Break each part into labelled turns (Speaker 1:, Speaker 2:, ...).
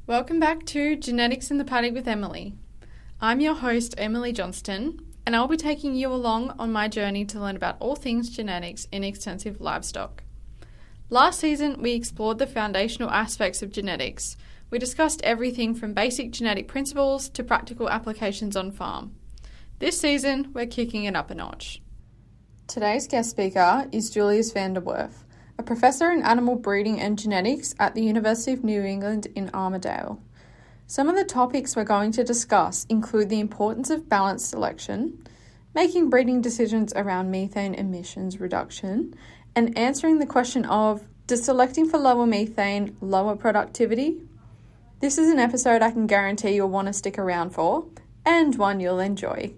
Speaker 1: Welcome back to Genetics in the Paddock with Emily. I'm your host, Emily Johnston, and I'll be taking you along on my journey to learn about all things genetics in extensive livestock. Last season, we explored the foundational aspects of genetics. We discussed everything from basic genetic principles to practical applications on farm. This season, we're kicking it up a notch. Today's guest speaker is Julius Van der Werf, a professor in animal breeding and genetics at the University of New England in Armidale. Some of the topics we're going to discuss include the importance of balanced selection, making breeding decisions around methane emissions reduction, and answering the question of, does selecting for lower methane lower productivity? This is an episode I can guarantee you'll want to stick around for, and one you'll enjoy.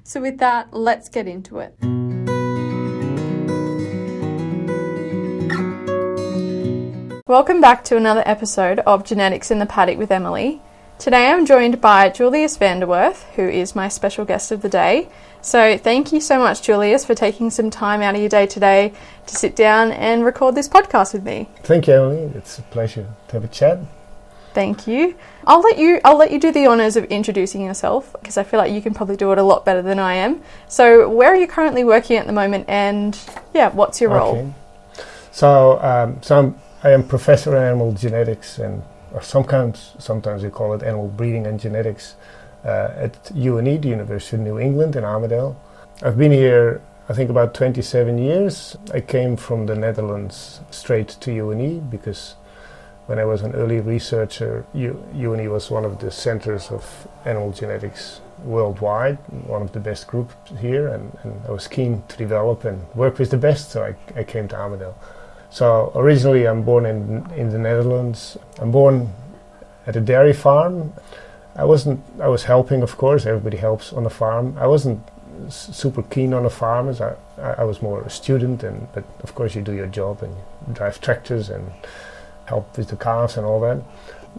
Speaker 1: So with that, let's get into it. Welcome back to another episode of Genetics in the Paddock with Emily. Today I'm joined by Julius Van der Werf, who is my special guest of the day. So thank you so much, Julius, for taking some time out of your day today to sit down and record this podcast with me.
Speaker 2: Thank you, Emily. It's a pleasure to have a chat.
Speaker 1: Thank you. I'll let you do the honours of introducing yourself, because I feel like you can probably do it a lot better than I am. So where are you currently working at the moment, and what's your role?
Speaker 2: I am professor in animal genetics, or sometimes we call it animal breeding and genetics, at UNE, the University of New England in Armidale. I've been here, I think, about 27 years. I came from the Netherlands straight to UNE because when I was an early researcher, UNE was one of the centers of animal genetics worldwide, one of the best groups here, and I was keen to develop and work with the best, so I came to Armidale. So originally I'm born in the Netherlands. I'm born at a dairy farm. I was helping, of course, everybody helps on a farm. I wasn't super keen on a farm, as I was more a student, but of course you do your job and you drive tractors and help with the calves and all that.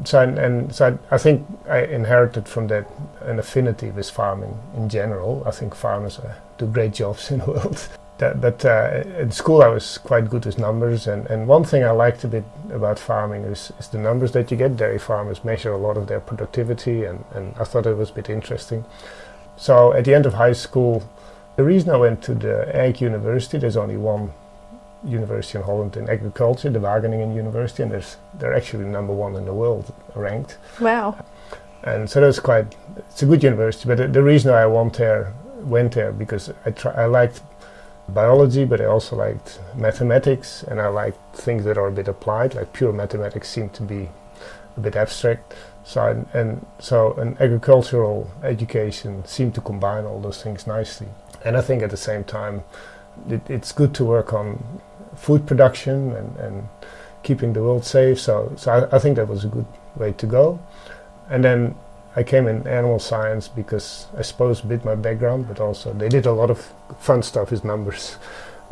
Speaker 2: So I think I inherited from that an affinity with farming in general. I think farmers do great jobs in the world. But in school I was quite good with numbers, and one thing I liked a bit about farming is the numbers that you get. Dairy farmers measure a lot of their productivity, and I thought it was a bit interesting. So at the end of high school, the reason I went to the Ag University, there's only one university in Holland in agriculture, the Wageningen University, and they're actually number one in the world ranked.
Speaker 1: Wow.
Speaker 2: And so it's a good university, but the reason I went there because I liked biology, but I also liked mathematics, and I liked things that are a bit applied, like pure mathematics seemed to be a bit abstract. So an agricultural education seemed to combine all those things nicely. And I think at the same time, it's good to work on food production and keeping the world safe. So I think that was a good way to go. And then I came in animal science because I suppose a bit my background, but also they did a lot of fun stuff with numbers.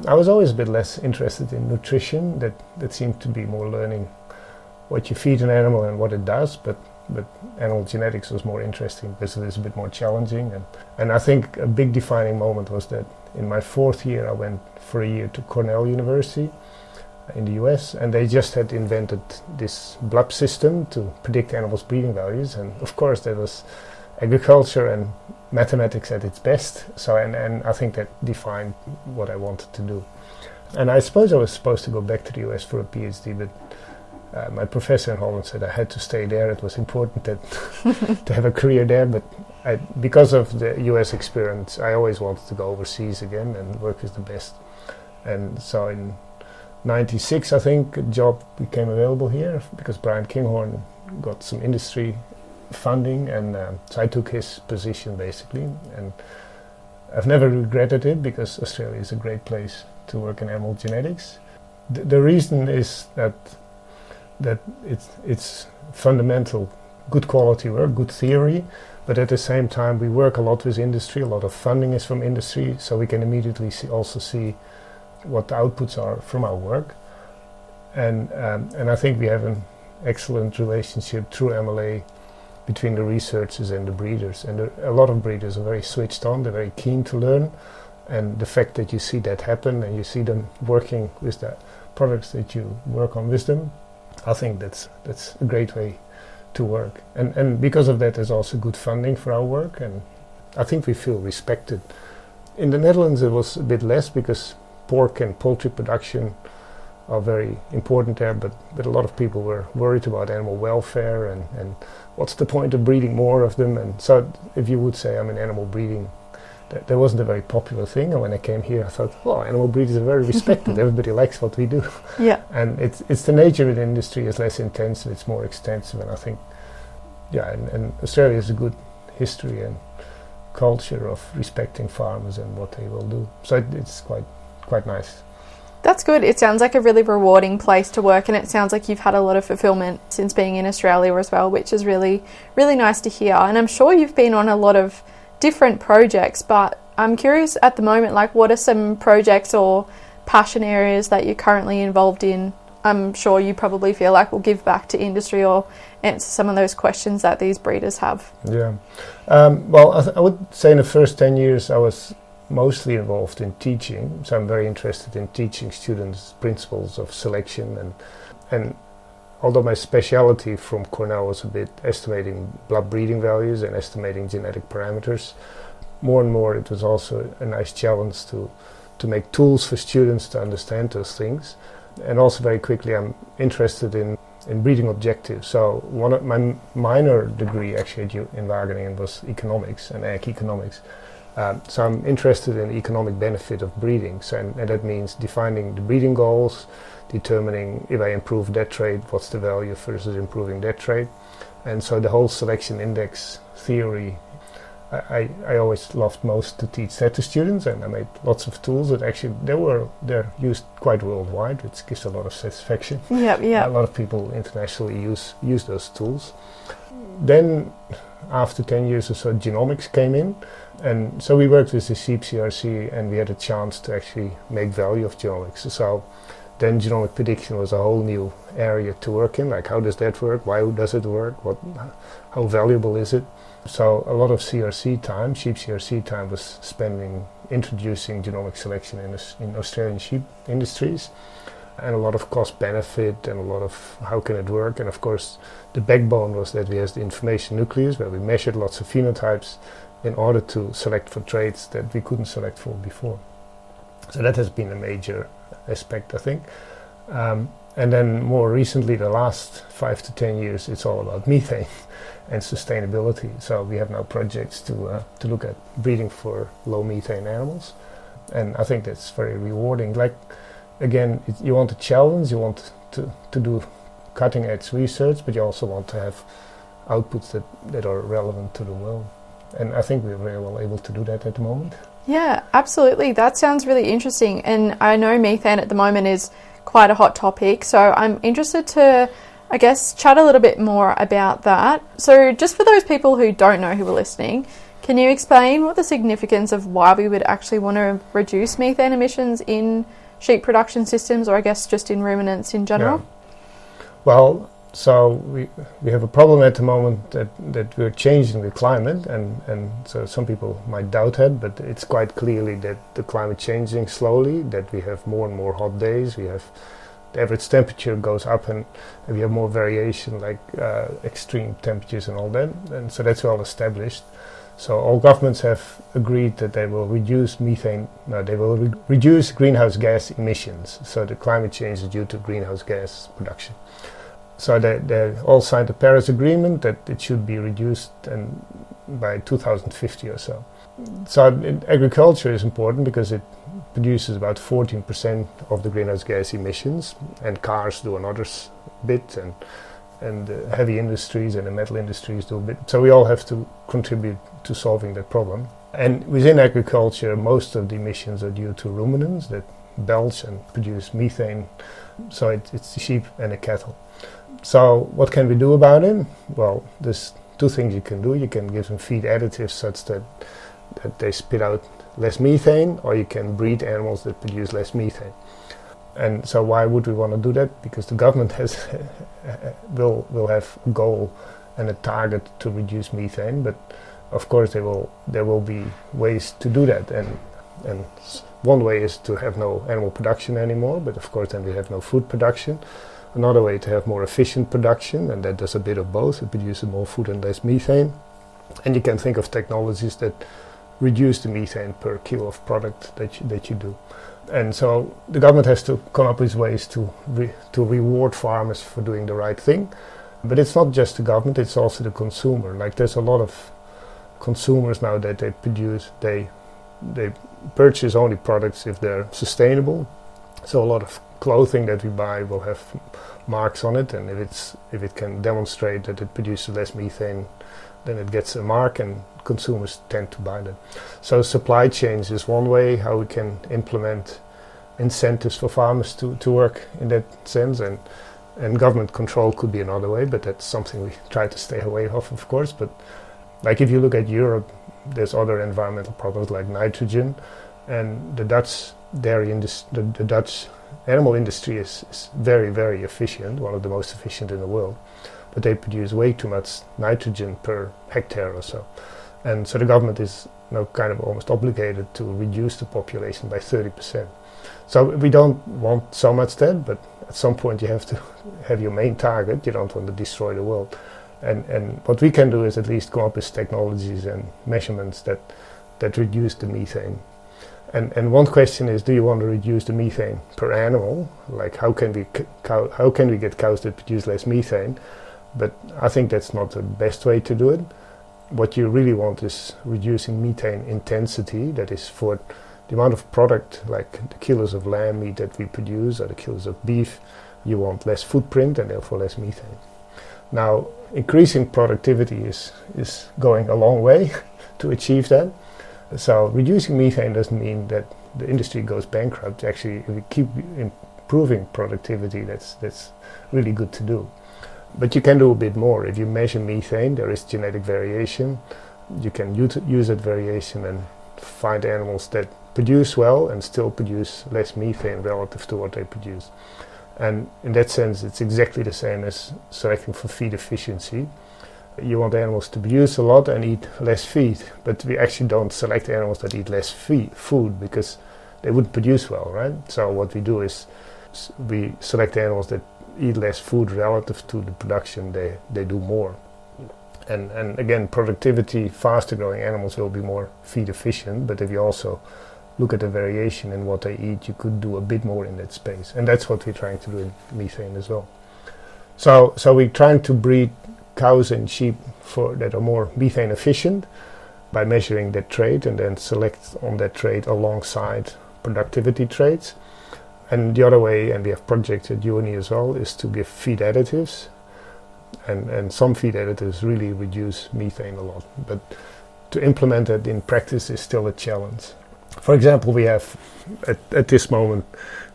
Speaker 2: I was always a bit less interested in nutrition. That seemed to be more learning what you feed an animal and what it does, but animal genetics was more interesting because it is a bit more challenging. And I think a big defining moment was that in my fourth year I went for a year to Cornell University in the US, and they just had invented this blood system to predict animals' breeding values, and of course that was agriculture and mathematics at its best. So and I think that defined what I wanted to do. And I suppose I was supposed to go back to the US for a PhD, but my professor in Holland said I had to stay there. It was important to have a career there, but because of the US experience, I always wanted to go overseas again and work with the best. And so in 96, I think, a job became available here because Brian Kinghorn got some industry funding, and so I took his position basically. And I've never regretted it because Australia is a great place to work in animal genetics. The reason is that it's fundamental, good quality work, good theory, but at the same time we work a lot with industry. A lot of funding is from industry, so we can immediately see what the outputs are from our work, and I think we have an excellent relationship through MLA between the researchers and the breeders, and a lot of breeders are very switched on. They're very keen to learn, and the fact that you see that happen and you see them working with the products that you work on with them, I think that's a great way to work. And because of that, there's also good funding for our work, and I think we feel respected. In the Netherlands, it was a bit less because pork and poultry production are very important there, but a lot of people were worried about animal welfare and what's the point of breeding more of them. And so if you would say I'm in animal breeding, that wasn't a very popular thing. And when I came here, I thought, well, animal breeders are very respected. Everybody likes what we do.
Speaker 1: Yeah.
Speaker 2: And it's the nature of the industry is less intensive, it's more extensive. And I think, and Australia has a good history and culture of respecting farmers and what they will do. So it's quite nice.
Speaker 1: That's good. It sounds like a really rewarding place to work, and it sounds like you've had a lot of fulfillment since being in Australia as well, which is really, really nice to hear. And I'm sure you've been on a lot of different projects, but I'm curious at the moment, like, what are some projects or passion areas that you're currently involved in? I'm sure you probably feel like will give back to industry or answer some of those questions that these breeders have.
Speaker 2: Yeah. Well, I would say in the first 10 years I was mostly involved in teaching, so I'm very interested in teaching students principles of selection, and although my specialty from Cornell was a bit estimating blood breeding values and estimating genetic parameters, more and more it was also a nice challenge to make tools for students to understand those things. And also very quickly I'm interested in breeding objectives. So one of my minor degree actually in Wageningen was economics and ag economics. So I'm interested in economic benefit of breeding. So and that means defining the breeding goals, determining if I improve that trait, what's the value versus improving that trait. And so the whole selection index theory, I always loved most to teach that to students, and I made lots of tools that actually they're used quite worldwide, which gives a lot of satisfaction.
Speaker 1: Yeah.
Speaker 2: A lot of people internationally use those tools. Then after 10 years or so, genomics came in, and so we worked with the sheep CRC, and we had a chance to actually make value of genomics. So then genomic prediction was a whole new area to work in, like how does that work, why does it work, how valuable is it? So a lot of CRC time, sheep CRC time, was spending introducing genomic selection in Australian sheep industries, and a lot of cost benefit and a lot of how can it work. And of course the backbone was that we had the information nucleus where we measured lots of phenotypes in order to select for traits that we couldn't select for before. So that has been a major aspect, I think. And then more recently, the last 5 to 10 years, it's all about methane and sustainability. So we have now projects to look at breeding for low methane animals, and I think that's very rewarding. Like, again, you want a challenge, you want to do cutting edge research, but you also want to have outputs that are relevant to the world. And I think we're very well able to do that at the moment.
Speaker 1: Yeah, absolutely. That sounds really interesting. And I know methane at the moment is quite a hot topic, so I'm interested to, I guess, chat a little bit more about that. So just for those people who don't know who are listening, can you explain what the significance of why we would actually want to reduce methane emissions in sheep production systems, or I guess just in ruminants in general?
Speaker 2: Yeah. Well, so we have a problem at the moment that we're changing the climate, and so some people might doubt that, but it's quite clearly that the climate changing slowly, that we have more and more hot days, we have the average temperature goes up, and we have more variation, like extreme temperatures and all that, and so that's well established. So all governments have agreed that they will reduce reduce greenhouse gas emissions. So the climate change is due to greenhouse gas production. So they all signed the Paris Agreement that it should be reduced by 2050 or so. So agriculture is important because it produces about 14% of the greenhouse gas emissions, and cars do another bit, and heavy industries and the metal industries do a bit. So we all have to contribute to solving that problem. And within agriculture, most of the emissions are due to ruminants that belch and produce methane. So it's the sheep and the cattle. So what can we do about it? Well, there's two things you can do. You can give them feed additives such that they spit out less methane, or you can breed animals that produce less methane. And so why would we want to do that? Because the government will have a goal and a target to reduce methane, but of course there will be ways to do that. And one way is to have no animal production anymore, but of course then we have no food production. another way to have more efficient production, and that does a bit of both. It produces more food and less methane. And you can think of technologies that reduce the methane per kilo of product that you do. And so the government has to come up with ways to reward farmers for doing the right thing. But it's not just the government, it's also the consumer. Like, there's a lot of consumers now that they purchase only products if they're sustainable. So a lot of clothing that we buy will have marks on it, and if it can demonstrate that it produces less methane, then it gets a mark, and consumers tend to buy that. So supply chains is one way how we can implement incentives for farmers to work in that sense, and government control could be another way, but that's something we try to stay away of course. But like, if you look at Europe, there's other environmental problems like nitrogen, and the Dutch the Dutch animal industry is very, very efficient, one of the most efficient in the world, but they produce way too much nitrogen per hectare or so. And so the government is now kind of almost obligated to reduce the population by 30%. So we don't want so much that, but at some point you have to have your main target. You don't want to destroy the world. And what we can do is at least come up with technologies and measurements that reduce the methane. And one question is, do you want to reduce the methane per animal? Like, how can we get cows that produce less methane? But I think that's not the best way to do it. What you really want is reducing methane intensity, that is for the amount of product, like the kilos of lamb meat that we produce or the kilos of beef. You want less footprint and therefore less methane. Now, increasing productivity is going a long way to achieve that. So reducing methane doesn't mean that the industry goes bankrupt. Actually, if we keep improving productivity, that's really good to do. But you can do a bit more. If you measure methane, there is genetic variation. You can use that variation and find animals that produce well and still produce less methane relative to what they produce. And in that sense, it's exactly the same as selecting for feed efficiency. You want animals to produce a lot and eat less feed, but we actually don't select animals that eat less food because they wouldn't produce well, right? So what we do is we select animals that eat less food relative to the production, they do more. And again, productivity, faster growing animals will be more feed efficient, but if you also look at the variation in what they eat, you could do a bit more in that space. And that's what we're trying to do in methane as well. So we're trying to breed cows and sheep that are more methane efficient by measuring that trait and then select on that trait alongside productivity traits. And the other way, and we have projects at uni as well, is to give feed additives. And some feed additives really reduce methane a lot. But to implement it in practice is still a challenge. For example, we have, at this moment,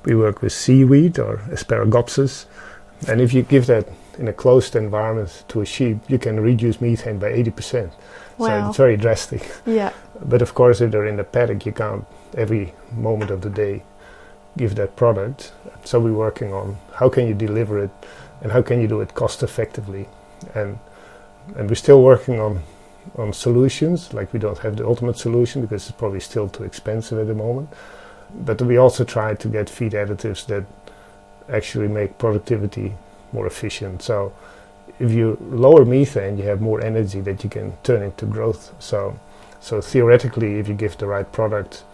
Speaker 2: we work with seaweed or Asparagopsis. And if you give that in a closed environment to a sheep, you can reduce methane by 80%.
Speaker 1: Wow.
Speaker 2: So it's very drastic.
Speaker 1: Yeah.
Speaker 2: But of course, if they're in the paddock, you can't every moment of the day give that product. So we're working on how can you deliver it and how can you do it cost effectively. And we're still working on solutions. Like, we don't have the ultimate solution because it's probably still too expensive at the moment. But we also try to get feed additives that actually make productivity more efficient. So if you lower methane, you have more energy that you can turn into growth. So theoretically, if you give the right product,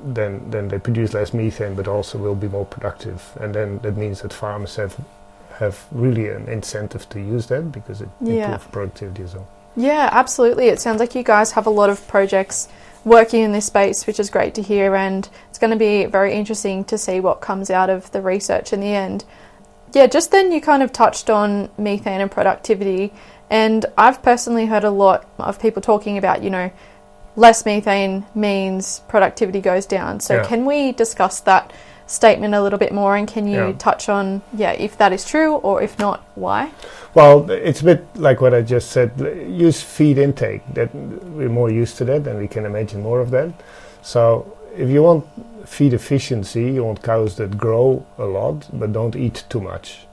Speaker 2: then they produce less methane, but also will be more productive. And then that means that farmers have really an incentive to use that because it improves productivity as well.
Speaker 1: Yeah, absolutely. It sounds like you guys have a lot of projects working in this space, which is great to hear, and it's going to be very interesting to see what comes out of the research in the end. Yeah, just then you kind of touched on methane and productivity, and I've personally heard a lot of people talking about, less methane means productivity goes down. So can we discuss that statement a little bit more, and can you touch on, if that is true, or if not, why?
Speaker 2: Well, it's a bit like what I just said. Use feed intake. That we're more used to that, and we can imagine more of that. So if you want feed efficiency, you want cows that grow a lot but don't eat too much.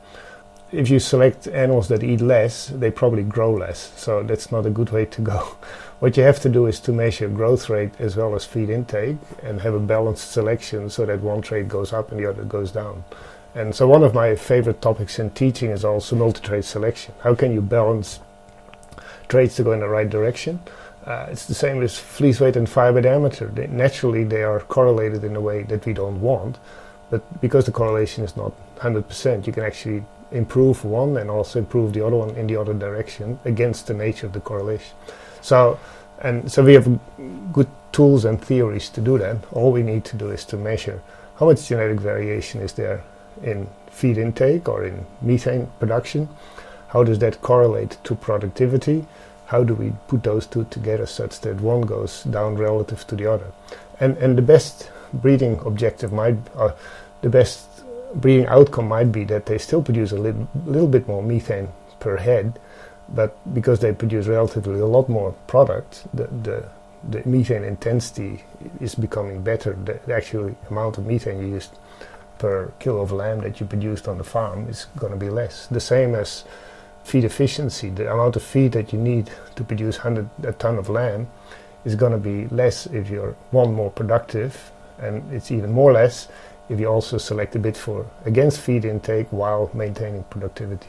Speaker 2: If you select animals that eat less, they probably grow less. So that's not a good way to go. What you have to do is to measure growth rate as well as feed intake and have a balanced selection so that one trait goes up and the other goes down. And so one of my favorite topics in teaching is also multi-trait selection. How can you balance traits to go in the right direction? It's the same with fleece weight and fiber diameter. Naturally, they are correlated in a way that we don't want, but because the correlation is not 100%, you can actually improve one and also improve the other one in the other direction against the nature of the correlation. So we have good tools and theories to do that. All we need to do is to measure how much genetic variation is there in feed intake or in methane production. How does that correlate to productivity? How do we put those two together such that one goes down relative to the other? And the best breeding objective the best breeding outcome might be that they still produce a little bit more methane per head, but because they produce relatively a lot more product, the methane intensity is becoming better. The actual amount of methane you used per kilo of lamb that you produced on the farm is going to be less. The same as feed efficiency. The amount of feed that you need to produce a ton of lamb is going to be less if you're more productive, and it's even more less if you also select a bit against feed intake while maintaining productivity.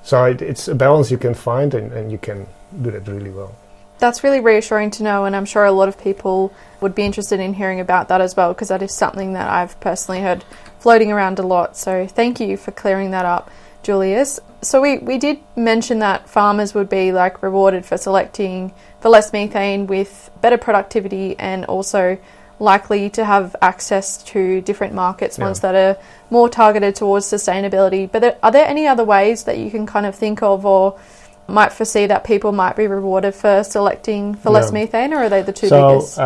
Speaker 2: So it's a balance you can find, and you can do that really well.
Speaker 1: That's really reassuring to know, and I'm sure a lot of people would be interested in hearing about that as well, because that is something that I've personally heard floating around a lot. So thank you for clearing that up, Julius. So we did mention that farmers would be rewarded for selecting for less methane with better productivity, and also likely to have access to different markets, ones that are more targeted towards sustainability. But are there any other ways that you can kind of think of or might foresee that people might be rewarded for selecting for less methane, or are they the two biggest?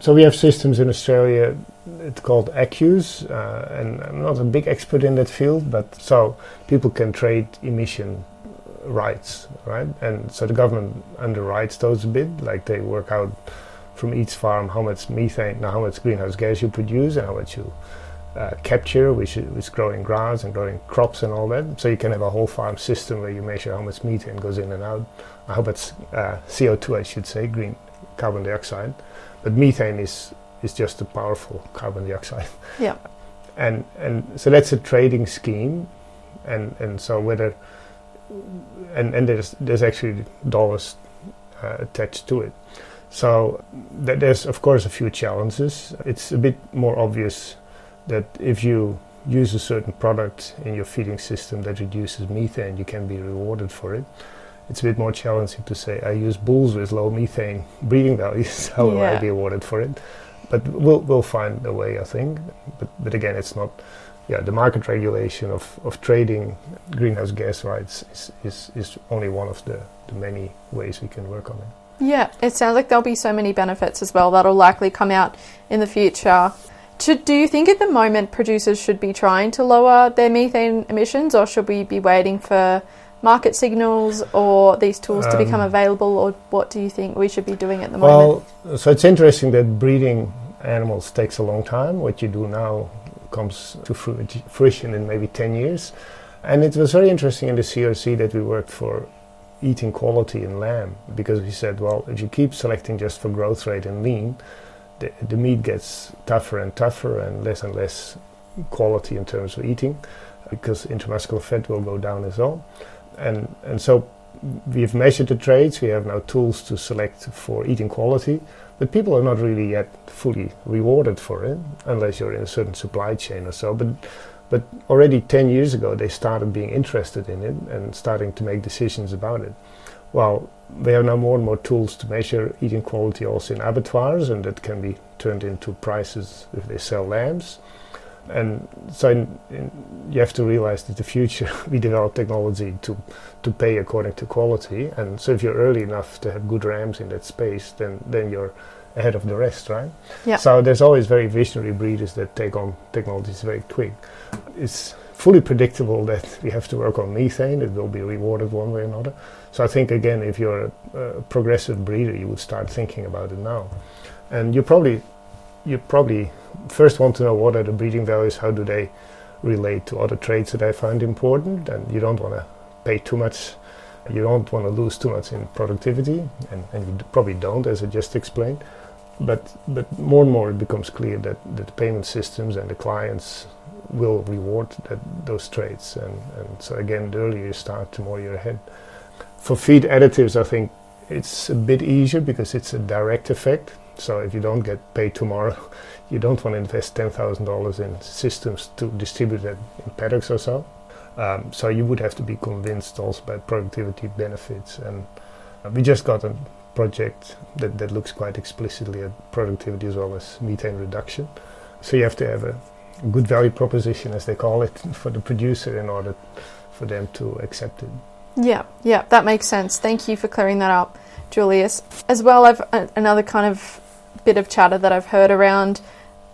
Speaker 2: So we have systems in Australia, it's called ACCUs, and I'm not a big expert in that field, but so people can trade emission rights, right? And so the government underwrites those a bit, they work out from each farm how much how much greenhouse gas you produce and how much you capture, which is growing grass and growing crops and all that. So you can have a whole farm system where you measure how much methane goes in and out, how much CO2, I should say, green carbon dioxide. But methane is just a powerful carbon dioxide.
Speaker 1: Yeah.
Speaker 2: And so that's a trading scheme, and so whether and there's actually dollars attached to it. So there's of course a few challenges. It's a bit more obvious that if you use a certain product in your feeding system that reduces methane, you can be rewarded for it. It's a bit more challenging to say, I use bulls with low methane breeding values, how will I be awarded for it? But we'll find a way, I think. But again, it's not, the market regulation of trading greenhouse gas rights is only one of the many ways we can work on it.
Speaker 1: Yeah, it sounds like there'll be so many benefits as well that'll likely come out in the future. Do you think at the moment producers should be trying to lower their methane emissions, or should we be waiting for market signals or these tools to become available, or what do you think we should be doing at the moment?
Speaker 2: Well, so it's interesting that breeding animals takes a long time. What you do now comes to fruition in maybe 10 years. And it was very interesting in the CRC that we worked for eating quality in lamb, because we said, well, if you keep selecting just for growth rate and lean, the meat gets tougher and tougher and less quality in terms of eating, because intramuscular fat will go down as well. And so we've measured the traits, we have now tools to select for eating quality, but people are not really yet fully rewarded for it, unless you're in a certain supply chain or so. But already 10 years ago, they started being interested in it and starting to make decisions about it. Well, we have now more and more tools to measure eating quality also in abattoirs, and that can be turned into prices if they sell lambs. And so you have to realize that in the future we develop technology to pay according to quality. And so if you're early enough to have good rams in that space, then you're ahead of the rest, right?
Speaker 1: Yeah.
Speaker 2: So there's always very visionary breeders that take on technologies very quick. It's fully predictable that we have to work on methane. It will be rewarded one way or another. So I think, again, if you're a progressive breeder, you would start thinking about it now. And you probably first want to know what are the breeding values, how do they relate to other traits that I find important, and you don't want to pay too much, you don't want to lose too much in productivity, and you probably don't, as I just explained. But more and more it becomes clear that the payment systems and the clients will reward those traits. And so again, the earlier you start, the more you're ahead. For feed additives, I think it's a bit easier because it's a direct effect. So if you don't get paid tomorrow, you don't want to invest $10,000 in systems to distribute that in paddocks or so. So you would have to be convinced also by productivity benefits. And we just got a project that looks quite explicitly at productivity as well as methane reduction. So you have to have a good value proposition, as they call it, for the producer in order for them to accept it.
Speaker 1: Yeah, that makes sense. Thank you for clearing that up, Julius. As well, I've another kind of bit of chatter that I've heard around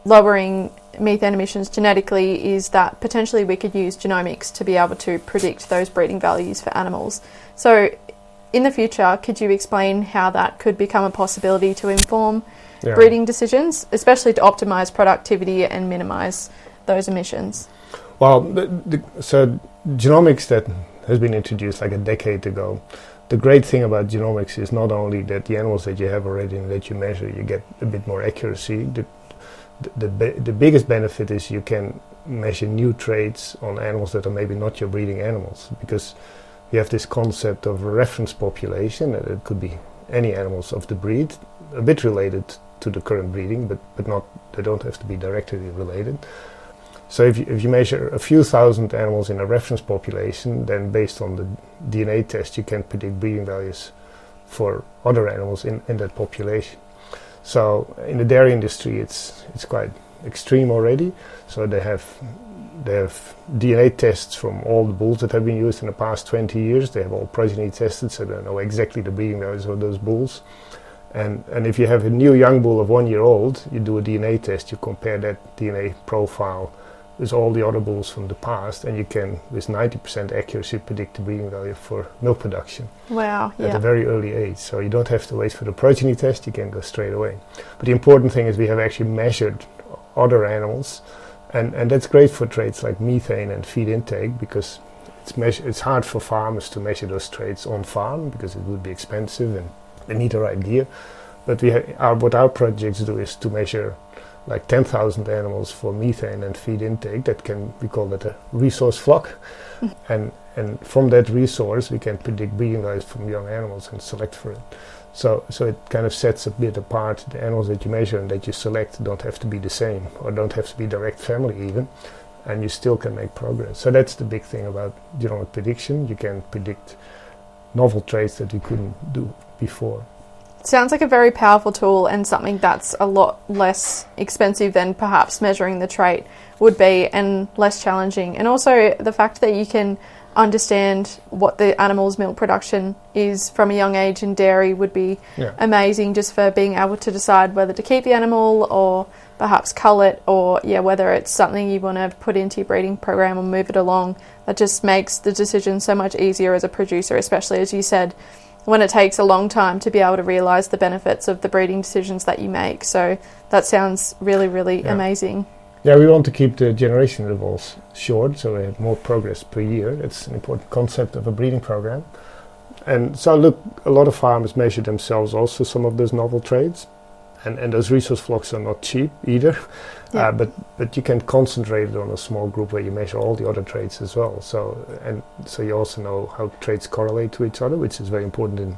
Speaker 1: lowering methane emissions genetically is that potentially we could use genomics to be able to predict those breeding values for animals. So in the future, could you explain how that could become a possibility to inform breeding decisions, especially to optimize productivity and minimize those emissions?
Speaker 2: Well, so genomics that has been introduced like a decade ago. The great thing about genomics is not only that the animals that you have already and that you measure, you get a bit more accuracy. The biggest benefit is you can measure new traits on animals that are maybe not your breeding animals, because you have this concept of a reference population, and it could be any animals of the breed, a bit related to the current breeding, but not, they don't have to be directly related. So if you measure a few thousand animals in a reference population, then based on the DNA test you can predict breeding values for other animals in that population. So in the dairy industry it's quite extreme already. So they have DNA tests from all the bulls that have been used in the past 20 years. They have all progeny tested, so they know exactly the breeding values of those bulls. And if you have a new young bull of 1 year old, you do a DNA test, you compare that DNA profile with all the other bulls from the past, and you can, with 90% accuracy, predict the breeding value for milk production.
Speaker 1: Wow,
Speaker 2: at a very early age. So you don't have to wait for the progeny test, you can go straight away. But the important thing is we have actually measured other animals, and that's great for traits like methane and feed intake, because it's hard for farmers to measure those traits on farm because it would be expensive and they need the right gear. But what our projects do is to measure like 10,000 animals for methane and feed intake. We call that a resource flock. And from that resource we can predict breeding values from young animals and select for it. So it kind of sets a bit apart. The animals that you measure and that you select don't have to be the same, or don't have to be direct family even, and you still can make progress. So that's the big thing about genomic prediction. You can predict novel traits that you couldn't do before.
Speaker 1: Sounds like a very powerful tool, and something that's a lot less expensive than perhaps measuring the trait would be, and less challenging. And also the fact that you can understand what the animal's milk production is from a young age in dairy would be amazing, just for being able to decide whether to keep the animal or perhaps cull it, or whether it's something you want to put into your breeding program or move it along. That just makes the decision so much easier as a producer, especially, as you said, when it takes a long time to be able to realise the benefits of the breeding decisions that you make. So that sounds really, really amazing.
Speaker 2: Yeah, we want to keep the generation intervals short, so we have more progress per year. It's an important concept of a breeding program. And so look, a lot of farmers measure themselves also some of those novel traits. And those resource flocks are not cheap either. But you can concentrate it on a small group where you measure all the other traits as well. So you also know how traits correlate to each other, which is very important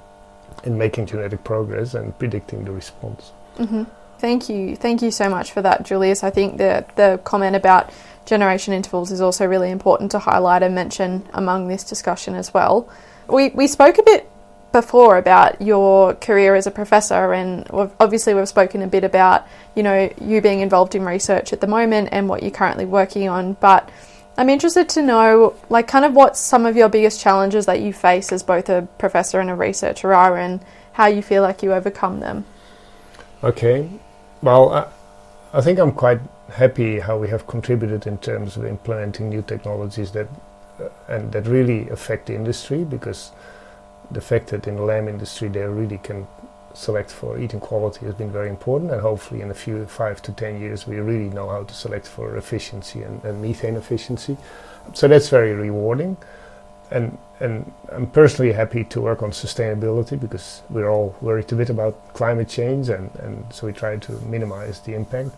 Speaker 2: in making genetic progress and predicting the response.
Speaker 1: Mm-hmm. Thank you so much for that, Julius. I think the comment about generation intervals is also really important to highlight and mention among this discussion as well. We spoke a bit before about your career as a professor, and obviously we've spoken a bit about you being involved in research at the moment and what you're currently working on, but I'm interested to know kind of what some of your biggest challenges that you face as both a professor and a researcher are, and how you feel like you overcome them.
Speaker 2: Okay, well I think I'm quite happy how we have contributed in terms of implementing new technologies that really affect the industry, because the fact that in the lamb industry they really can select for eating quality has been very important, and hopefully in a few 5 to 10 years we really know how to select for efficiency and methane efficiency. So that's very rewarding. and I'm personally happy to work on sustainability because we're all worried a bit about climate change, and so we try to minimize the impact.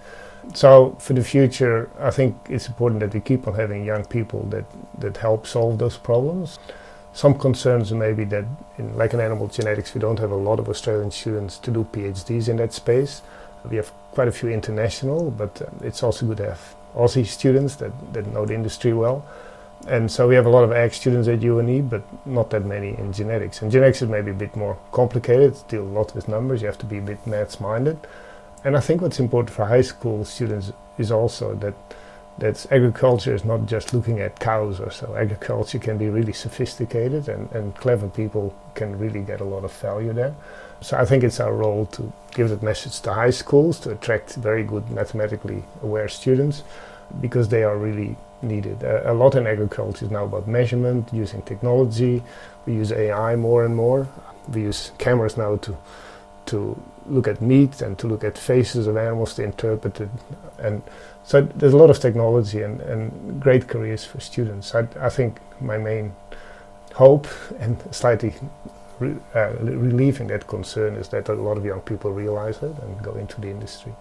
Speaker 2: So for the future, I think it's important that we keep on having young people that help solve those problems. Some concerns may be that in animal genetics, we don't have a lot of Australian students to do PhDs in that space. We have quite a few international, but it's also good to have Aussie students that know the industry well. And so we have a lot of ag students at UNE, but not that many in genetics. And genetics is maybe a bit more complicated, still a lot with numbers, you have to be a bit maths-minded. And I think what's important for high school students is also that agriculture is not just looking at cows or so. Agriculture can be really sophisticated, and clever people can really get a lot of value there. So I think it's our role to give that message to high schools to attract very good mathematically aware students, because they are really needed. A lot in agriculture is now about measurement, using technology. We use AI more and more. We use cameras now to look at meat and to look at faces of animals to interpret it. And so there's a lot of technology and great careers for students. I think my main hope, and slightly relieving that concern, is that a lot of young people realize it and go into the industry.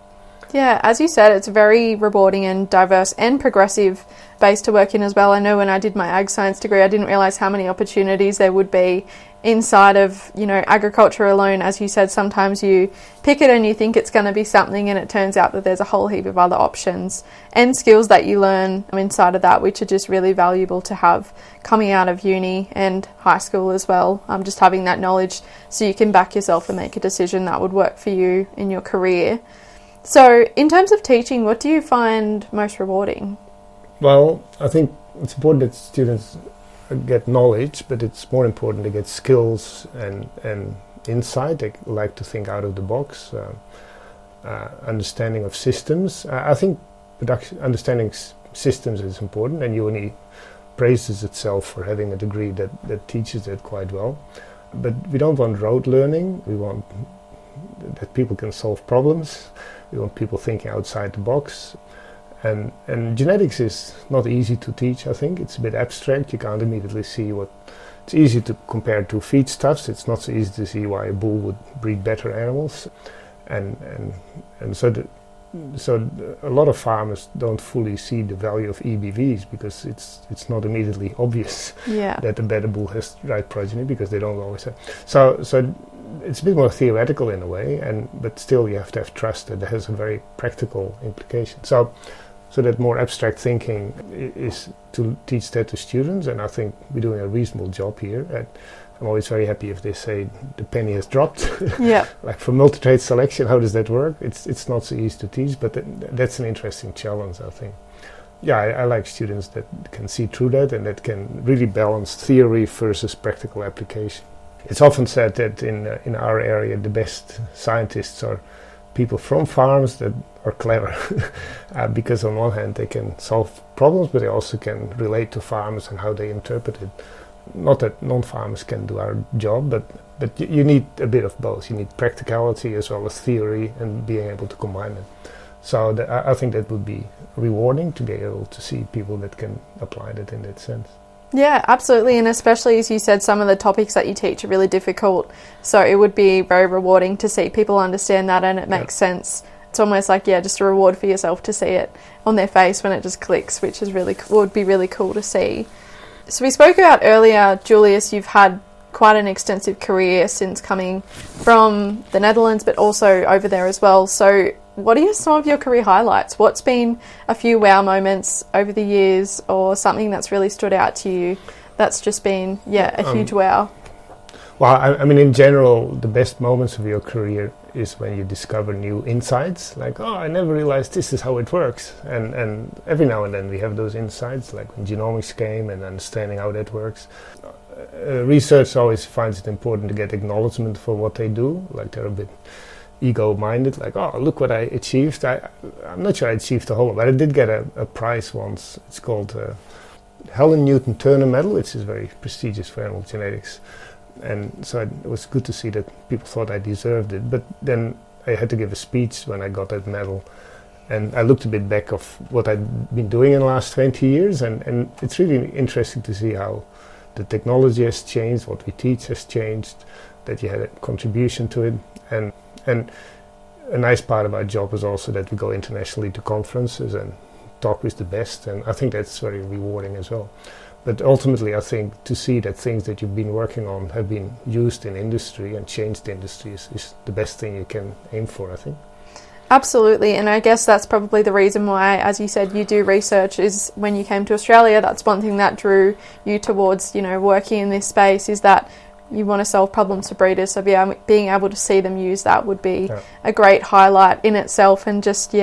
Speaker 1: Yeah, as you said, it's very rewarding and diverse and progressive base to work in as well. I know when I did my ag science degree, I didn't realise how many opportunities there would be inside of, agriculture alone. As you said, sometimes you pick it and you think it's going to be something, and it turns out that there's a whole heap of other options and skills that you learn inside of that, which are just really valuable to have coming out of uni and high school as well. Just having that knowledge so you can back yourself and make a decision that would work for you in your career. So in terms of teaching, what do you find most rewarding?
Speaker 2: Well, I think it's important that students get knowledge, but it's more important to get skills and insight. They like to think out of the box, understanding of systems. I think understanding systems is important, and UNE praises itself for having a degree that teaches it quite well. But we don't want rote learning. We want that people can solve problems. We want people thinking outside the box. And genetics is not easy to teach, I think. It's a bit abstract. You can't immediately see what... It's easy to compare to feedstuffs. It's not so easy to see why a bull would breed better animals. And so a lot of farmers don't fully see the value of EBVs, because it's not immediately obvious that a better bull has the right progeny, because they don't always have. So it's a bit more theoretical in a way, but still you have to have trust that it has a very practical implication. So that more abstract thinking is to teach that to students, and I think we're doing a reasonable job here. And I'm always very happy if they say the penny has dropped. Yeah. Like for multi-trait selection, how does that work? It's not so easy to teach, but that's an interesting challenge, I think. Yeah, I like students that can see through that and that can really balance theory versus practical application. It's often said that in our area the best scientists are people from farms that are clever, because on one hand they can solve problems, but they also can relate to farmers and how they interpret it. Not that non-farmers can do our job, but you need a bit of both. You need practicality as well as theory, and being able to combine it. So I think that would be rewarding, to be able to see people that can apply that in that sense.
Speaker 1: Yeah, absolutely. And especially, as you said, some of the topics that you teach are really difficult. So it would be very rewarding to see people understand that, and it makes sense. It's almost like, just a reward for yourself to see it on their face when it just clicks, which is would be really cool to see. So we spoke about earlier, Julius, you've had quite an extensive career since coming from the Netherlands, but also over there as well. So what are some of your career highlights? What's been a few wow moments over the years, or something that's really stood out to you that's just been, a huge wow?
Speaker 2: Well, I mean, in general, the best moments of your career is when you discover new insights, like, I never realized this is how it works. And every now and then we have those insights, like when genomics came and understanding how that works. Research always finds it important to get acknowledgement for what they do, like they're a bit ego-minded, like, look what I achieved. I'm not sure I achieved the whole, but I did get a prize once. It's called Helen Newton Turner Medal, which is very prestigious for animal genetics. And so it was good to see that people thought I deserved it. But then I had to give a speech when I got that medal. And I looked a bit back of what I'd been doing in the last 20 years. And it's really interesting to see how the technology has changed, what we teach has changed, that you had a contribution to it. And a nice part of our job is also that we go internationally to conferences and talk with the best, and I think that's very rewarding as well. But ultimately, I think to see that things that you've been working on have been used in industry and changed industries is the best thing you can aim for, I think.
Speaker 1: Absolutely, and I guess that's probably the reason why, as you said, you do research. Is when you came to Australia, that's one thing that drew you towards, working in this space, is that you want to solve problems for breeders. So being able to see them use that would be a great highlight in itself, and just,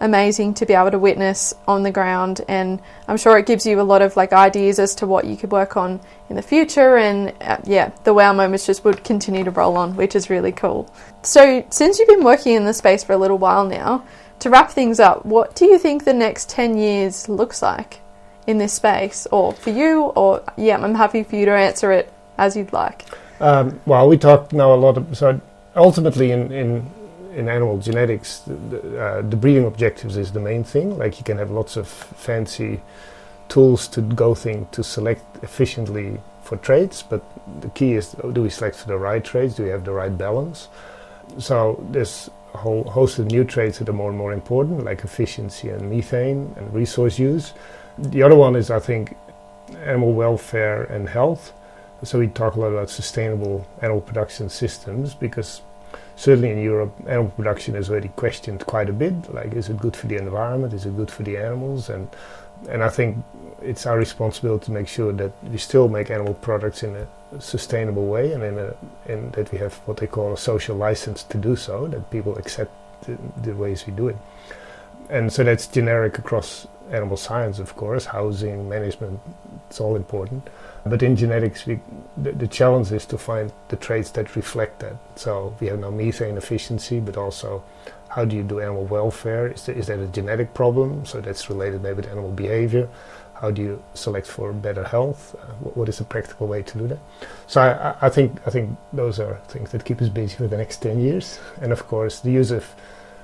Speaker 1: amazing to be able to witness on the ground. And I'm sure it gives you a lot of ideas as to what you could work on in the future, and the wow moments just would continue to roll on, which is really cool. So since you've been working in the space for a little while now, to wrap things up, what do you think the next 10 years looks like in this space, or for you? Or I'm happy for you to answer it as you'd like.
Speaker 2: Well, we talk now a lot of, so ultimately in animal genetics, the breeding objectives is the main thing. You can have lots of fancy tools to select efficiently for traits, but the key is, do we select for the right traits? Do we have the right balance? So there's a whole host of new traits that are more and more important, like efficiency and methane and resource use. The other one is, I think, animal welfare and health. So we talk a lot about sustainable animal production systems, because certainly in Europe, animal production is already questioned quite a bit. Is it good for the environment? Is it good for the animals? And I think it's our responsibility to make sure that we still make animal products in a sustainable way, and that we have what they call a social license to do so, that people accept the ways we do it. And so that's generic across animal science, of course, housing, management, it's all important. But in genetics, the challenge is to find the traits that reflect that. So we have now methane efficiency, but also how do you do animal welfare? Is that a genetic problem? So that's related maybe to animal behavior. How do you select for better health? What is a practical way to do that? So I think those are things that keep us busy for the next 10 years. And of course, the use of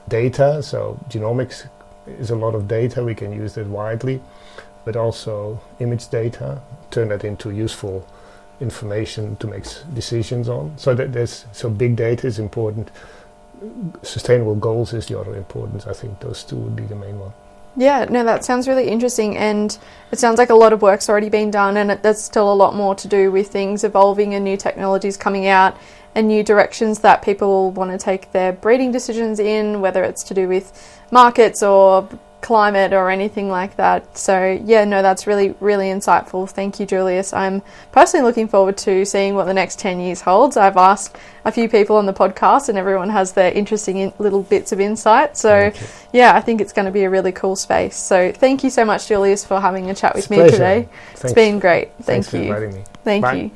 Speaker 2: data. So genomics is a lot of data. We can use that widely. But also image data, turn that into useful information to make decisions on. So big data is important. Sustainable goals is the other important. I think those two would be the main one.
Speaker 1: Yeah, no, that sounds really interesting, and it sounds like a lot of work's already been done, and there's still a lot more to do with things evolving and new technologies coming out and new directions that people want to take their breeding decisions in, whether it's to do with markets or climate or anything like that. So that's really, really insightful. Thank you, Julius. I'm personally looking forward to seeing what the next 10 years holds. I've asked a few people on the podcast, and everyone has their interesting little bits of insight. So I think it's going to be a really cool space. So thank you so much, Julius, for having a chat with me today. Thanks. It's been great.
Speaker 2: Thanks for inviting me.
Speaker 1: Thank
Speaker 2: Bye.
Speaker 1: you.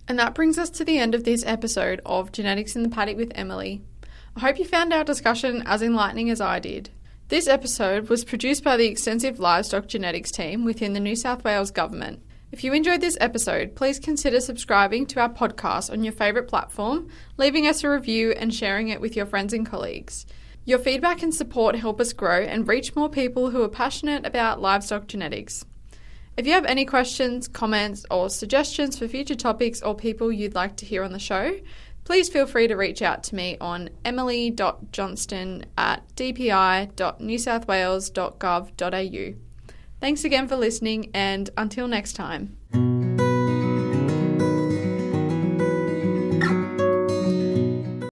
Speaker 1: And that brings us to the end of this episode of Genetics in the Paddock with Emily. I hope you found our discussion as enlightening as I did. This episode was produced by the extensive livestock genetics team within the New South Wales Government. If you enjoyed this episode, please consider subscribing to our podcast on your favourite platform, leaving us a review and sharing it with your friends and colleagues. Your feedback and support help us grow and reach more people who are passionate about livestock genetics. If you have any questions, comments, or suggestions for future topics or people you'd like to hear on the show, please feel free to reach out to me on emily.johnston@dpi.newsouthwales.gov.au. Thanks again for listening, and until next time.